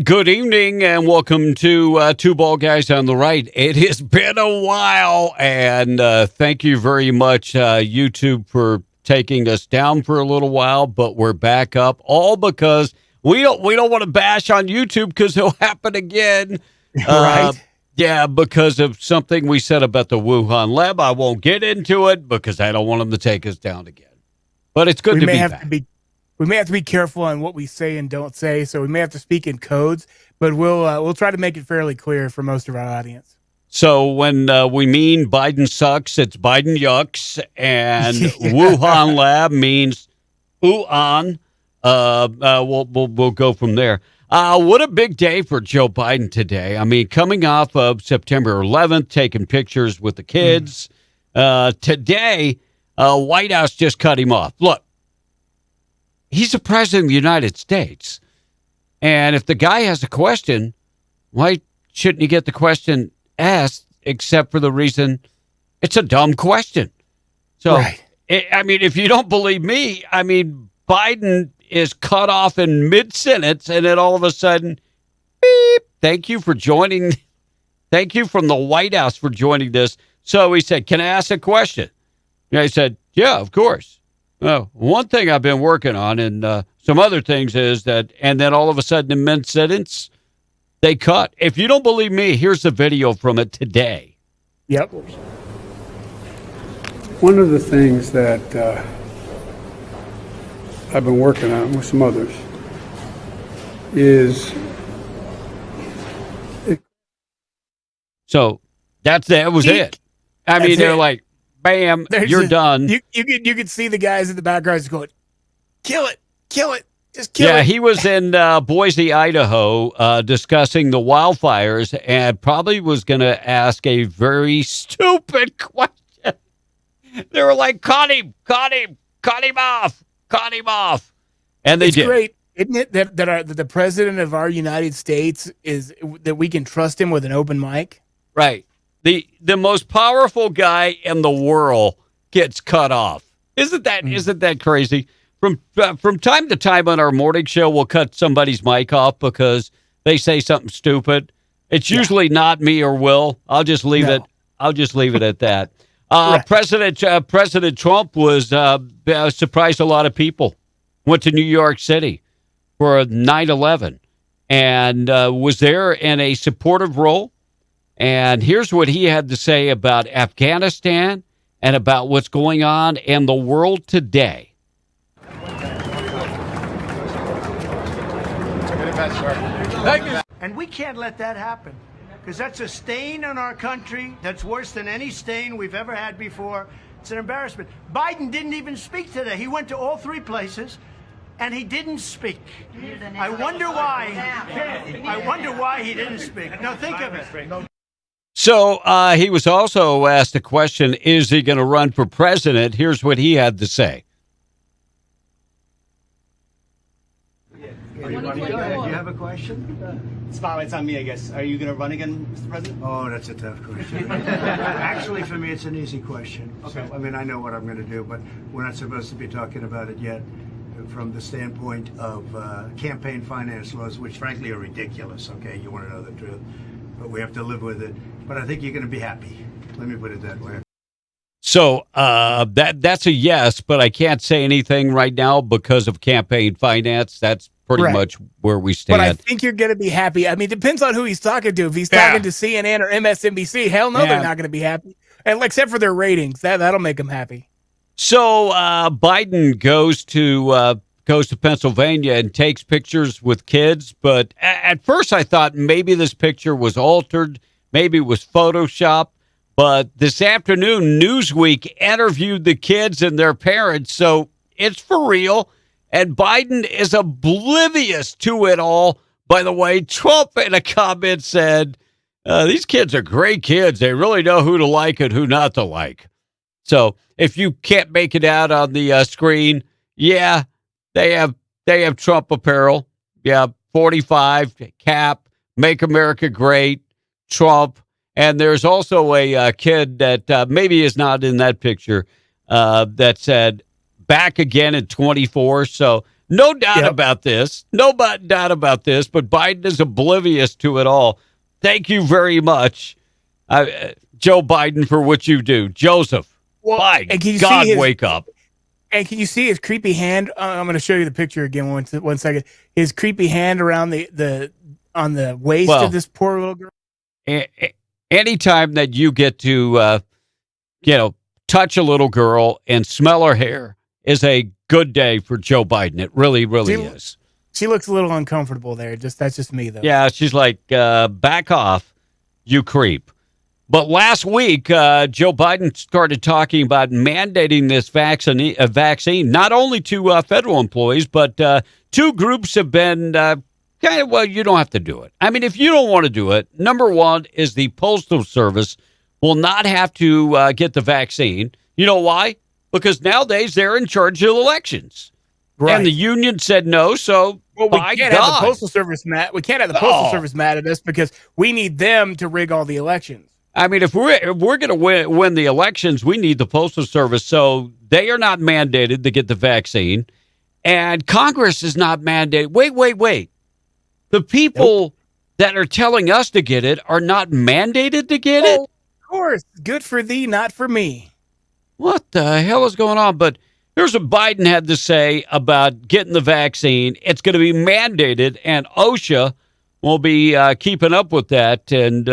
And good evening, and welcome to Two Bald Guys on the Right. It has been a while, and thank you very much, YouTube, for taking us down for a little while. But we're back up, all because we don't want to bash on YouTube because it'll happen again, right? Yeah, because of something we said about the Wuhan lab. I won't get into it because I don't want them to take us down again. But it's good to be back. We may have to be careful on what we say and don't say, so we may have to speak in codes, but we'll try to make it fairly clear for most of our audience. So when we mean Biden sucks, it's Biden yucks, and Wuhan lab means ooh-on. We'll go from there. What a big day for Joe Biden today. I mean, coming off of September 11th, taking pictures with the kids. Today, White House just cut him off. Look. He's the president of the United States. And if the guy has a question, why shouldn't he get the question asked except for the reason it's a dumb question? So, right. If you don't believe me, Biden is cut off in mid-sentence and then all of a sudden, beep, thank you for joining. Thank you from the White House for joining this. So he said, can I ask a question? And I said, yeah, of course. Well, one thing I've been working on and some other things is that, and then all of a sudden in mid-sentence, they cut. If you don't believe me, here's the video from it today. Yep. One of the things that I've been working on with some others is... So that was it. They're like, bam, you're done. You could see the guys in the background going, kill it, just kill it. Yeah, he was in Boise, Idaho, discussing the wildfires and probably was going to ask a very stupid question. They were like, cut him off. And they did. It's great, isn't it, that the president of our United States is that we can trust him with an open mic? Right. The most powerful guy in the world gets cut off. Isn't that crazy? From time to time on our morning show, we'll cut somebody's mic off because they say something stupid. It's usually not me or Will. I'll just leave it. I'll just leave it at that. Right. President Trump was surprised a lot of people. Went to New York City for 9/11 and was there in a supportive role. And here's what he had to say about Afghanistan and about what's going on in the world today. And we can't let that happen because that's a stain on our country that's worse than any stain we've ever had before. It's an embarrassment. Biden didn't even speak today. He went to all three places. And he didn't speak. I wonder why he didn't speak. Now think of it. So he was also asked the question, is he going to run for president? Here's what he had to say. Are you running again? Do you have a question? It's on me, I guess. Are you going to run again, Mr. President? Oh, that's a tough question. Actually, for me, it's an easy question. Okay. So, I know what I'm going to do, but we're not supposed to be talking about it yet from the standpoint of campaign finance laws, which frankly are ridiculous, okay? You want to know the truth. But we have to live with it. But I think you're going to be happy. Let me put it that way. So that's a yes, but I can't say anything right now because of campaign finance. That's pretty much where we stand. But I think you're going to be happy. It depends on who he's talking to. If he's talking to CNN or MSNBC, hell no, they're not going to be happy. And except for their ratings, that'll make them happy. So Biden goes to Pennsylvania and takes pictures with kids. But at first I thought maybe this picture was altered. Maybe it was Photoshopped. But this afternoon, Newsweek interviewed the kids and their parents. So it's for real. And Biden is oblivious to it all. By the way, Trump in a comment said, these kids are great kids. They really know who to like and who not to like. So if you can't make it out on the screen, yeah, they have Trump apparel. Yeah, 45 cap, Make America Great, Trump. And there's also a kid that maybe is not in that picture that said back again at 24. So No doubt about this. Doubt about this, but Biden is oblivious to it all. Thank you very much, Joe Biden, for what you do. Joseph, Biden, God, wake up. And can you see his creepy hand? I'm going to show you the picture again one second. His creepy hand around on the waist of this poor little girl. Anytime that you get to, touch a little girl and smell her hair is a good day for Joe Biden. It really, really is. She looks a little uncomfortable there. That's just me, though. Yeah, she's like, back off, you creep. But last week, Joe Biden started talking about mandating this vaccine, not only to federal employees, but two groups have been you don't have to do it. I mean, if you don't want to do it, number one is the Postal Service will not have to get the vaccine. You know why? Because nowadays they're in charge of elections. Right. And the union said no, so we can't have the Postal Service mad. We can't have the Postal Service mad at us because we need them to rig all the elections. I mean, if we're going to win the elections, we need the Postal Service. So they are not mandated to get the vaccine, and Congress is not mandated. Wait. The people that are telling us to get it are not mandated to get it? Of course. Good for thee, not for me. What the hell is going on? But here's what Biden had to say about getting the vaccine. It's going to be mandated, and OSHA will be keeping up with that. And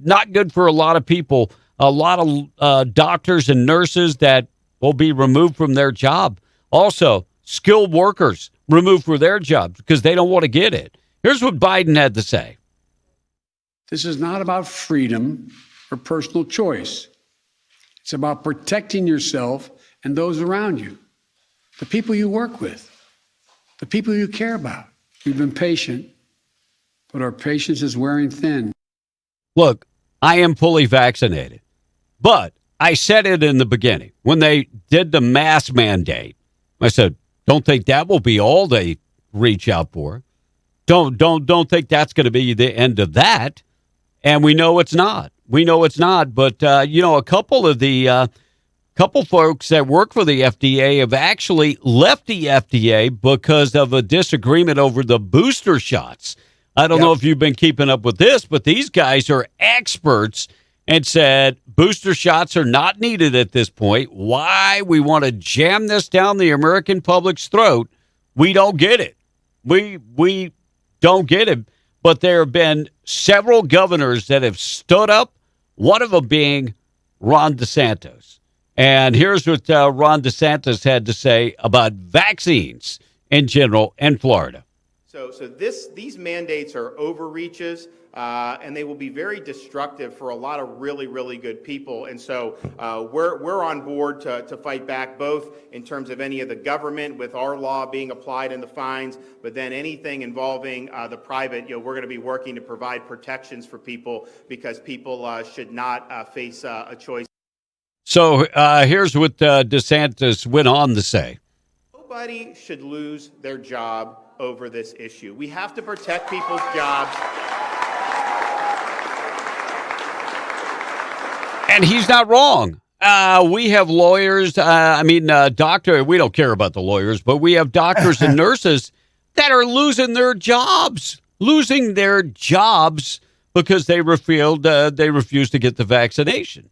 not good for a lot of people, a lot of doctors and nurses that will be removed from their job. Also, skilled workers removed from their jobs because they don't want to get it. Here's what Biden had to say. This is not about freedom or personal choice. It's about protecting yourself and those around you, the people you work with, the people you care about. We've been patient, but our patience is wearing thin. Look, I am fully vaccinated, but I said it in the beginning when they did the mask mandate. I said, don't think that will be all they reach out for. Don't think that's going to be the end of that. And we know it's not. But, a couple of the couple folks that work for the FDA have actually left the FDA because of a disagreement over the booster shots. I don't know if you've been keeping up with this, but these guys are experts and said booster shots are not needed at this point. Why we want to jam this down the American public's throat, we don't get it. We don't get it. But there have been several governors that have stood up, one of them being Ron DeSantis. And here's what Ron DeSantis had to say about vaccines in general in Florida. So these mandates are overreaches, and they will be very destructive for a lot of really, really good people. And so we're on board to fight back, both in terms of any of the government with our law being applied and the fines, but then anything involving the private. We're going to be working to provide protections for people because people should not face a choice. So here's what DeSantis went on to say. Nobody should lose their job over this issue. We have to protect people's jobs. And he's not wrong. We have lawyers, doctor, we don't care about the lawyers, but we have doctors and nurses that are losing their jobs because they refuse to get the vaccination.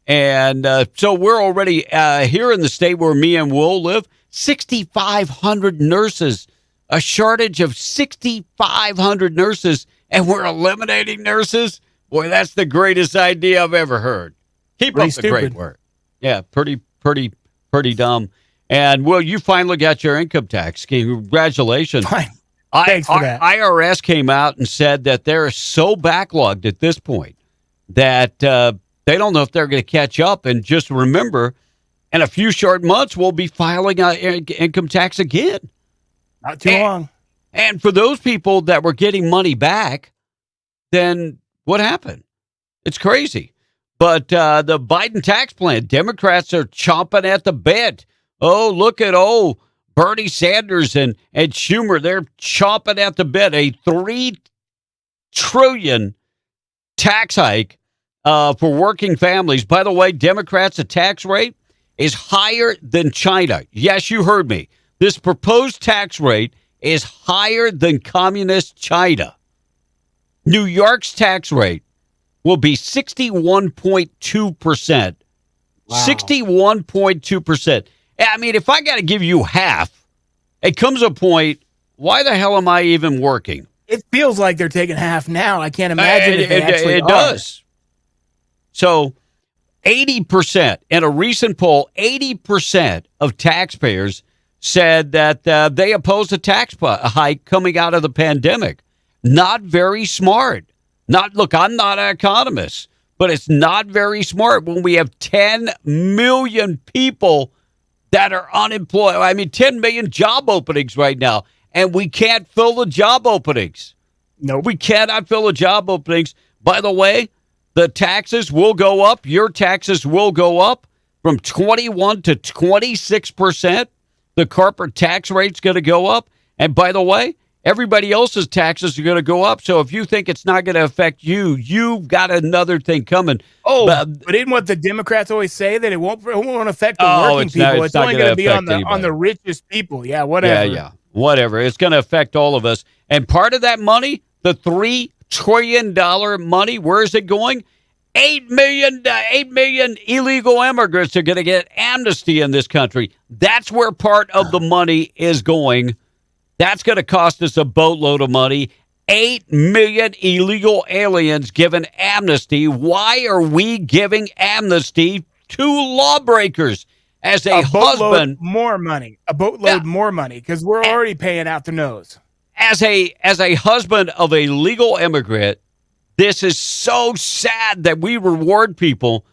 And so we're already here in the state where me and Will live, 6,500 nurses, a shortage of 6,500 nurses, and we're eliminating nurses. Boy, that's the greatest idea I've ever heard. Keep up the great work. Yeah, pretty dumb. And Will, you finally got your income tax. Congratulations. Fine. Thanks for that. IRS came out and said that they're so backlogged at this point that they don't know if they're going to catch up. And just remember, in a few short months, we'll be filing income tax again. Not too long. And for those people that were getting money back, then what happened? It's crazy. But the Biden tax plan, Democrats are chomping at the bit. Oh, look at Bernie Sanders and Schumer. They're chomping at the bit. A $3 trillion tax hike for working families. By the way, Democrats' tax rate is higher than China. Yes, you heard me. This proposed tax rate is higher than communist China. New York's tax rate will be 61.2%. Wow. 61.2%. I mean, if I got to give you half, it comes a point, why the hell am I even working? It feels like they're taking half now. I can't imagine if they actually it are. Does. So 80%, in a recent poll, 80% of taxpayers said that they opposed a tax hike coming out of the pandemic. Not very smart. Look, I'm not an economist, but it's not very smart when we have 10 million people that are unemployed. I mean, 10 million job openings right now, and we can't fill the job openings. No, we cannot fill the job openings. By the way, the taxes will go up. Your taxes will go up from 21 to 26%. The corporate tax rate's going to go up. And by the way, everybody else's taxes are going to go up. So if you think it's not going to affect you, you've got another thing coming. Oh, but isn't what the Democrats always say, that it won't affect the working people? It's only going to be on the richest people. Yeah, whatever. Yeah, whatever. It's going to affect all of us. And part of that money, the $3 trillion money, where is it going? 8 million illegal immigrants are going to get amnesty in this country. That's where part of the money is going. That's going to cost us a boatload of money. 8 million illegal aliens given amnesty. Why are we giving amnesty to lawbreakers? As a husband, more money. A boatload more money, because we're already paying out the nose. As a husband of a legal immigrant, this is so sad that we reward people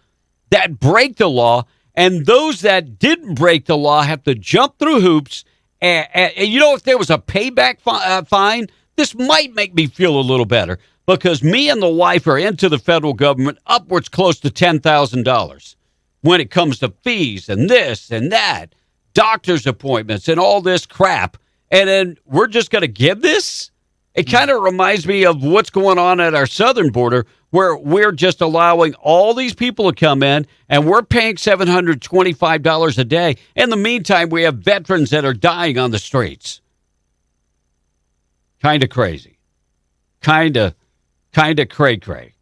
that break the law, and those that didn't break the law have to jump through hoops. And you know, if there was a payback fine, this might make me feel a little better, because me and the wife are into the federal government upwards close to $10,000 when it comes to fees and this and that, doctor's appointments and all this crap. And then we're just going to give this? It kind of reminds me of what's going on at our southern border, where we're just allowing all these people to come in, and we're paying $725 a day. In the meantime, we have veterans that are dying on the streets. Kind of crazy. Kind of cray-cray.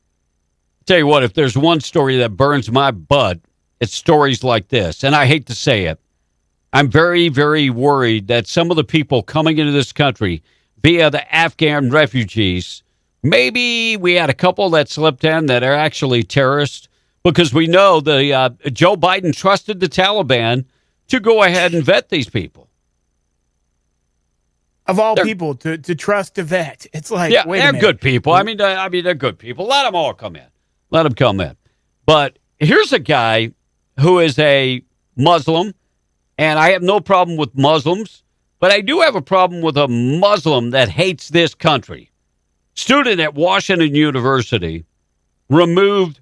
Tell you what, if there's one story that burns my butt, it's stories like this. And I hate to say it. I'm very, very worried that some of the people coming into this country via the Afghan refugees, maybe we had a couple that slipped in that are actually terrorists, because we know the Joe Biden trusted the Taliban to go ahead and vet these people. Of all people, to trust to vet. It's like, yeah, wait they're a minute. good people. I mean, they're good people. Let them all come in. Let them come in. But here's a guy who is a Muslim, and I have no problem with Muslims, but I do have a problem with a Muslim that hates this country. Student at Washington University removed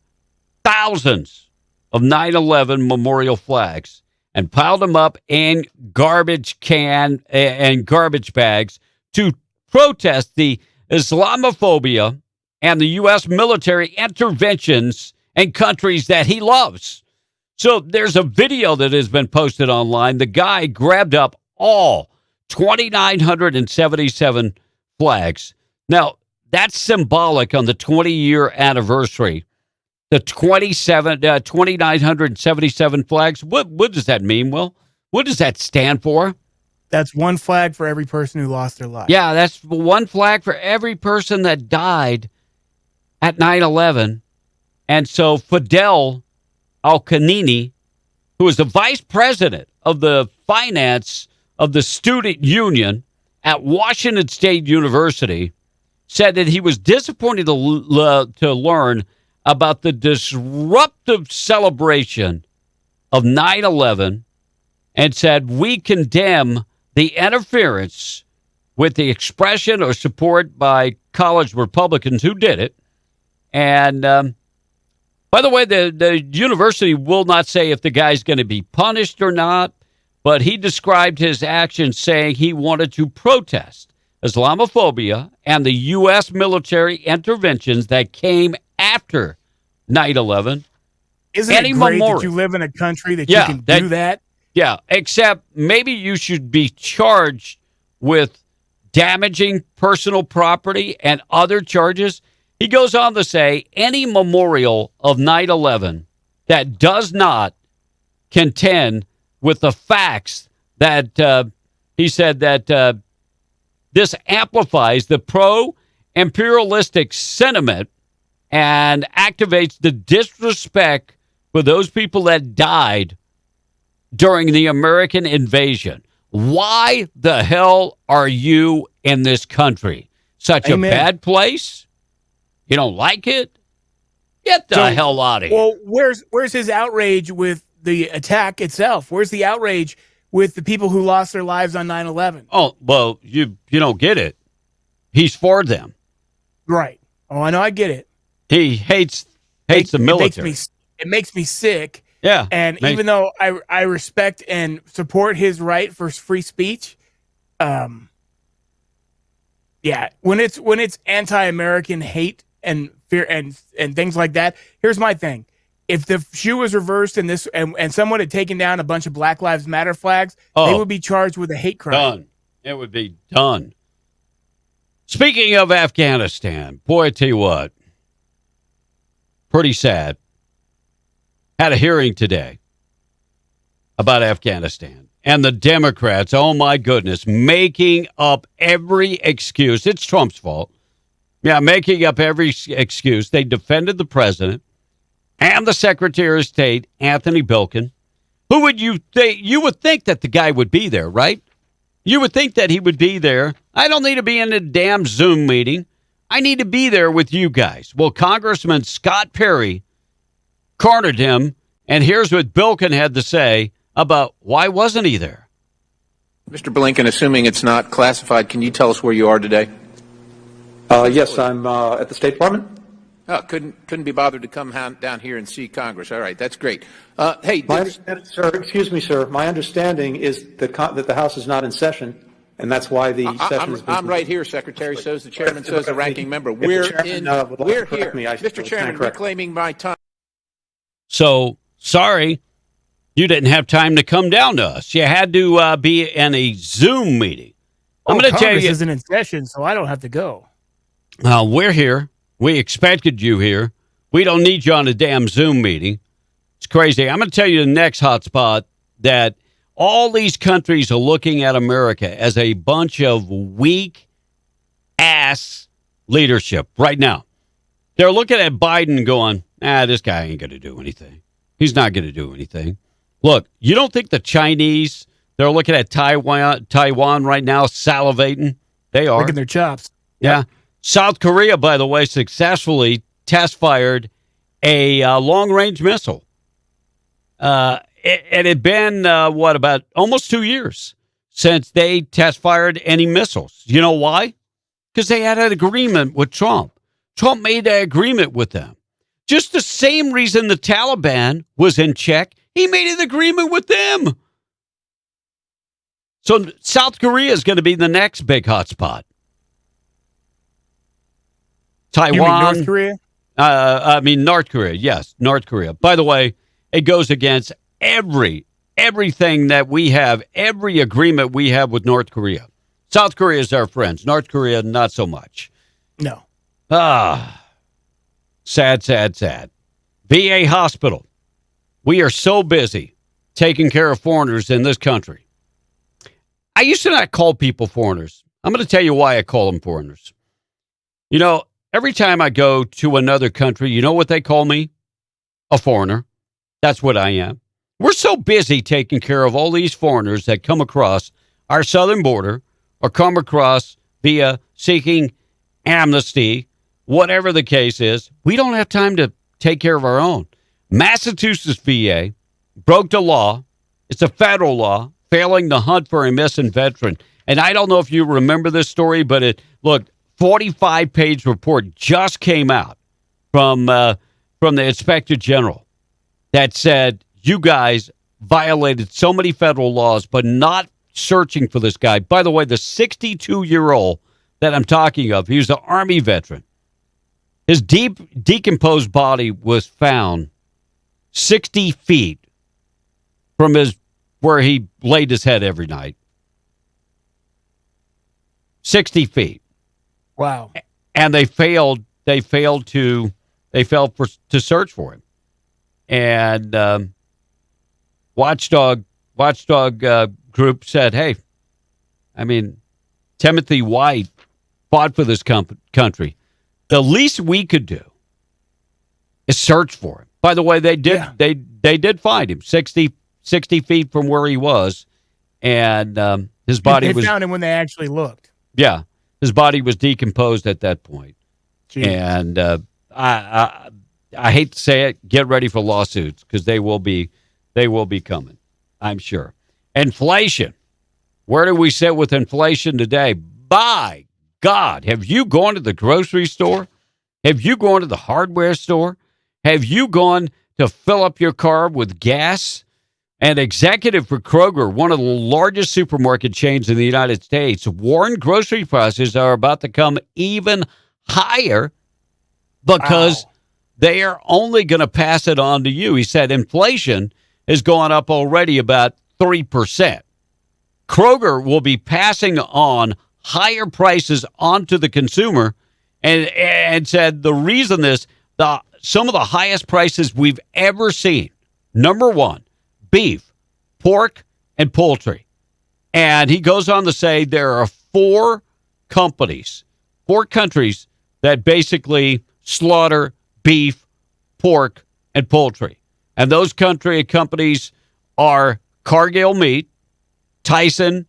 thousands of 9/11 memorial flags and piled them up in garbage can and garbage bags to protest the Islamophobia and the U.S. military interventions in countries that he loves. So there's a video that has been posted online. The guy grabbed up all 2,977 flags. Now, that's symbolic on the 20-year anniversary. The 2,977 flags. What does that mean, Will? What does that stand for? That's one flag for every person who lost their life. Yeah, that's one flag for every person that died at 9/11. And so Fidel Al-Kanini, who is the vice president of the finance of the student union at Washington State University, said that he was disappointed to learn about the disruptive celebration of 9/11, and said, we condemn the interference with the expression or support by college Republicans who did it. And by the way, the university will not say if the guy's going to be punished or not, but he described his actions saying he wanted to protest Islamophobia and the U.S. military interventions that came after 9/11. Isn't it great that you live in a country that you can do that? Yeah, except maybe you should be charged with damaging personal property and other charges. He goes on to say any memorial of 9/11 that does not contend with the facts that he said that this amplifies the pro-imperialistic sentiment and activates the disrespect for those people that died during the American invasion. Why the hell are you in this country? Such a bad place? You don't like it? Get the hell out of here. Well, where's his outrage with the attack itself? Where's the outrage with the people who lost their lives on 9/11? Oh, well, you don't get it. He's for them. Right. Oh, I know. I get it. He hates the military. It makes me sick. Yeah. And even though I respect and support his right for free speech, when it's anti-American hate and fear and things like that, here's my thing. If the shoe was reversed and someone had taken down a bunch of Black Lives Matter flags, they would be charged with a hate crime. Done. It would be done. Speaking of Afghanistan, boy, I tell you what, pretty sad. Had a hearing today about Afghanistan. And the Democrats, oh my goodness, making up every excuse. It's Trump's fault. Yeah, making up every excuse. They defended the president and the Secretary of State, Anthony Blinken. Who would you think? You would think that the guy would be there, right? You would think that he would be there. I don't need to be in a damn Zoom meeting. I need to be there with you guys. Well, Congressman Scott Perry cornered him, and here's what Blinken had to say about why wasn't he there. Mr. Blinken, assuming it's not classified, can you tell us where you are today? Yes, I'm at the State Department. Oh, couldn't be bothered to come down here and see Congress. All right, that's great. Hey, Sir, excuse me, sir. My understanding is that the House is not in session, and that's why the session is. I'm right here, Secretary. So is the chairman. So is the ranking member. We're here, Mr. Chairman. Reclaiming my time. So sorry, you didn't have time to come down to us. You had to be in a Zoom meeting. I'm going to tell you, Congress isn't in session, so I don't have to go. We're here. We expected you here. We don't need you on a damn Zoom meeting. It's crazy. I'm going to tell you the next hotspot that all these countries are looking at America as a bunch of weak ass leadership right now. They're looking at Biden going, this guy ain't going to do anything. He's not going to do anything. Look, you don't think the Chinese, they're looking at Taiwan right now, salivating? They are. Licking their chops. Yeah. Yep. South Korea, by the way, successfully test-fired a long-range missile. It had been, about almost 2 years since they test-fired any missiles. You know why? Because they had an agreement with Trump. Trump made an agreement with them. Just the same reason the Taliban was in check, he made an agreement with them. So South Korea is going to be the next big hotspot. Taiwan. You mean North Korea? North Korea. Yes, North Korea. By the way, it goes against everything that we have, every agreement we have with North Korea. South Korea is our friends. North Korea, not so much. No. Sad, sad, sad. VA hospital. We are so busy taking care of foreigners in this country. I used to not call people foreigners. I'm going to tell you why I call them foreigners. You know, every time I go to another country, you know what they call me? A foreigner. That's what I am. We're so busy taking care of all these foreigners that come across our southern border or come across via seeking amnesty, whatever the case is. We don't have time to take care of our own. Massachusetts VA broke the law. It's a federal law, failing to hunt for a missing veteran. And I don't know if you remember this story, but 45-page report just came out from the Inspector General that said you guys violated so many federal laws, but not searching for this guy. By the way, the 62-year-old that I'm talking of, he was an Army veteran. His decomposed body was found 60 feet from his where he laid his head every night. 60 feet. Wow. And they failed to search for him. And watchdog group said, hey, I mean, Timothy White fought for this country. The least we could do is search for him. By the way, they did find him 60 feet from where he was, and his body they found him when they actually looked. Yeah, his body was decomposed at that point. Jeez. And I hate to say it, get ready for lawsuits because they will be coming, I'm sure. Inflation. Where do we sit with inflation today? By God, have you gone to the grocery store? Have you gone to the hardware store? Have you gone to fill up your car with gas? An executive for Kroger, one of the largest supermarket chains in the United States, warned grocery prices are about to come even higher because they are only going to pass it on to you. He said inflation has gone up already about 3%. Kroger will be passing on higher prices onto the consumer and said the reason is some of the highest prices we've ever seen. Number one, beef, pork, and poultry. And he goes on to say there are four countries that basically slaughter beef, pork, and poultry. And those companies are Cargill Meat, Tyson,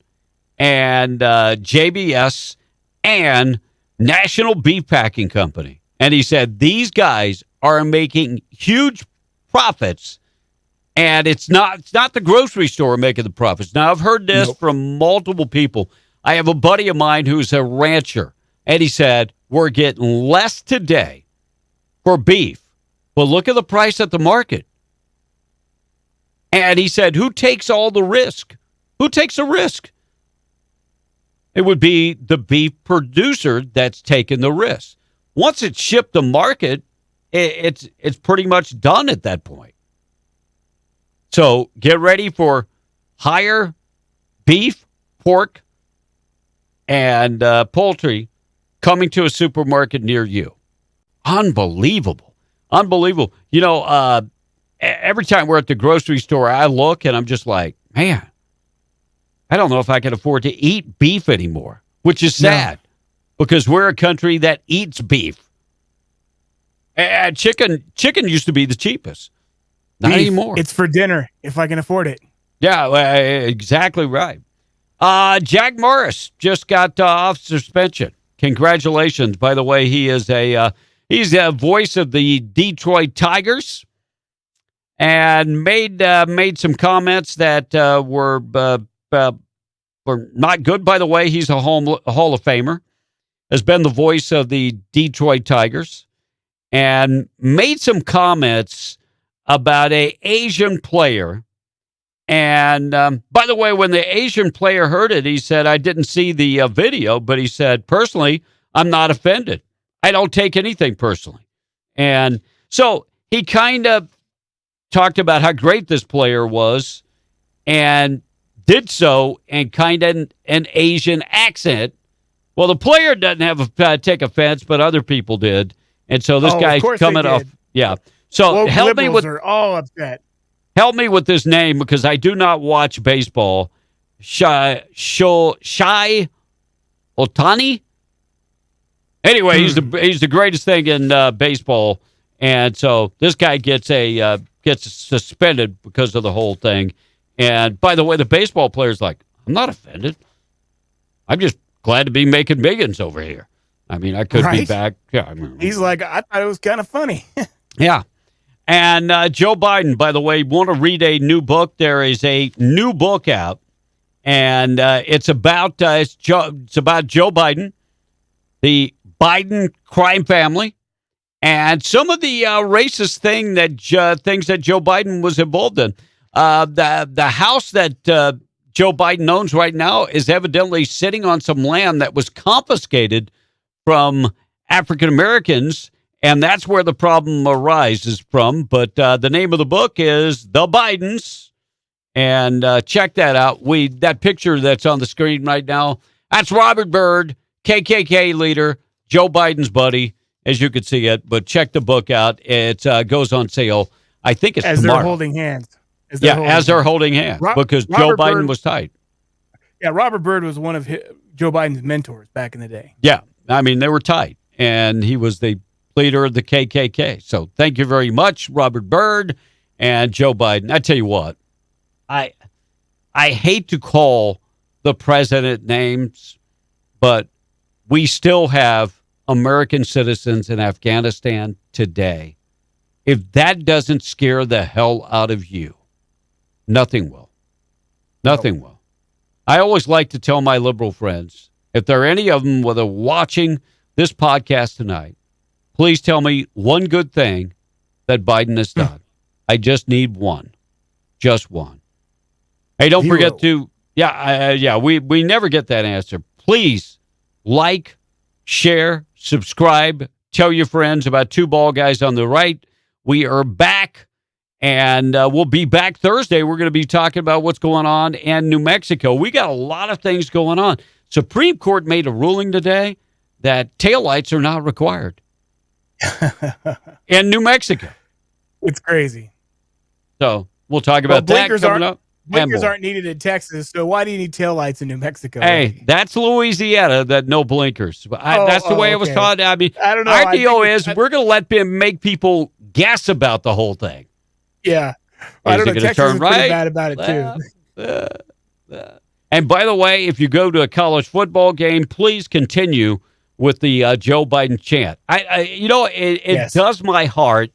and JBS, and National Beef Packing Company. And he said these guys are making huge profits, and it's not the grocery store making the profits. Now, I've heard this from multiple people. I have a buddy of mine who's a rancher, and he said, we're getting less today for beef. Well, look at the price at the market. And he said, who takes all the risk? Who takes the risk? It would be the beef producer that's taking the risk. Once it's shipped to market, it's pretty much done at that point. So get ready for higher beef, pork, and poultry coming to a supermarket near you. Unbelievable. You know, every time we're at the grocery store, I look and I'm just like, man, I don't know if I can afford to eat beef anymore, which is sad because we're a country that eats beef. And chicken used to be the cheapest. Not anymore. It's for dinner if I can afford it. Yeah, exactly right. Jack Morris just got off suspension. Congratulations. By the way, he's a voice of the Detroit Tigers and made some comments that were not good. By the way, he's a Hall of Famer, has been the voice of the Detroit Tigers, and made some comments about an Asian player. And by the way, when the Asian player heard it, he said, I didn't see the video, but he said, personally, I'm not offended. I don't take anything personally. And so he kind of talked about how great this player was and did so in kind of an Asian accent. Well, the player doesn't have take offense, but other people did. And so this guy's coming off. Yeah. So help me with. Are all upset. Help me with this name because I do not watch baseball. Shai Otani. Anyway, he's the greatest thing in baseball, and so this guy gets suspended because of the whole thing. And by the way, the baseball player's like, I'm not offended. I'm just glad to be making millions over here. I mean, I could be back. Yeah, he's like, I thought it was kind of funny. Yeah. And Joe Biden, by the way, want to read a new book? There is a new book out, and it's about Joe Biden, the Biden crime family, and some of the racist things that Joe Biden was involved in. The house that Joe Biden owns right now is evidently sitting on some land that was confiscated from African Americans. And that's where the problem arises from. But the name of the book is The Bidens. And check that out. That picture that's on the screen right now, that's Robert Byrd, KKK leader, Joe Biden's buddy, as you can see it. But check the book out. It goes on sale. I think it's as tomorrow. they're holding hands. As they're holding hands because Joe Biden was tight. Yeah, Robert Byrd was one of Joe Biden's mentors back in the day. Yeah, I mean, they were tight, and he was the leader of the KKK. So thank you very much, Robert Byrd and Joe Biden. I tell you what, I hate to call the president names, but we still have American citizens in Afghanistan today. If that doesn't scare the hell out of you, nothing will. Nothing will. I always like to tell my liberal friends, if there are any of them that are watching this podcast tonight, please tell me one good thing that Biden has done. I just need one. Just one. Hey, don't forget to, we never get that answer. Please like, share, subscribe, tell your friends about Two Bald Guys on the Right. We are back. And we'll be back Thursday. We're going to be talking about what's going on in New Mexico. We got a lot of things going on. Supreme Court made a ruling today that taillights are not required in New Mexico. It's crazy. So we'll talk about that coming up. Blinkers aren't needed in Texas, so why do you need taillights in New Mexico? Hey, that's Louisiana, that no blinkers. That's the way it was taught. I mean, I don't know. Our deal is we're going to let them make people guess about the whole thing. Yeah. I don't know. Texas is pretty bad about it, too. And by the way, if you go to a college football game, please continue with the Joe Biden chant. It does my heart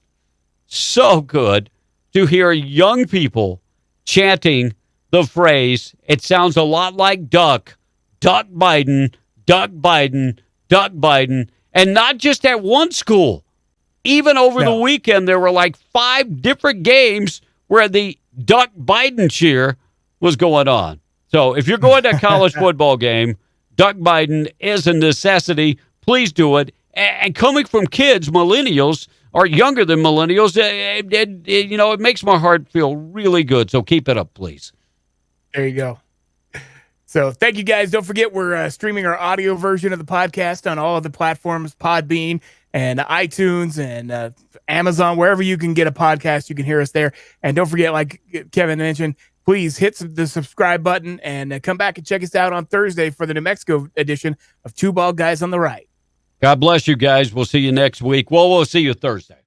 so good to hear young people chanting the phrase. It sounds a lot like Duck Biden, Duck Biden, Duck Biden, and not just at one school. Even over the weekend, there were like 5 different games where the Duck Biden cheer was going on. So if you're going to a college football game, Duck Biden is a necessity. Please do it. And coming from kids, millennials, or younger than millennials, it makes my heart feel really good. So keep it up, please. There you go. So thank you, guys. Don't forget, we're streaming our audio version of the podcast on all of the platforms, Podbean and iTunes and Amazon, wherever you can get a podcast, you can hear us there. And don't forget, like Kevin mentioned, please hit the subscribe button and come back and check us out on Thursday for the New Mexico edition of Two Bald Guys on the Right. God bless you guys. We'll see you next week. Well, we'll see you Thursday.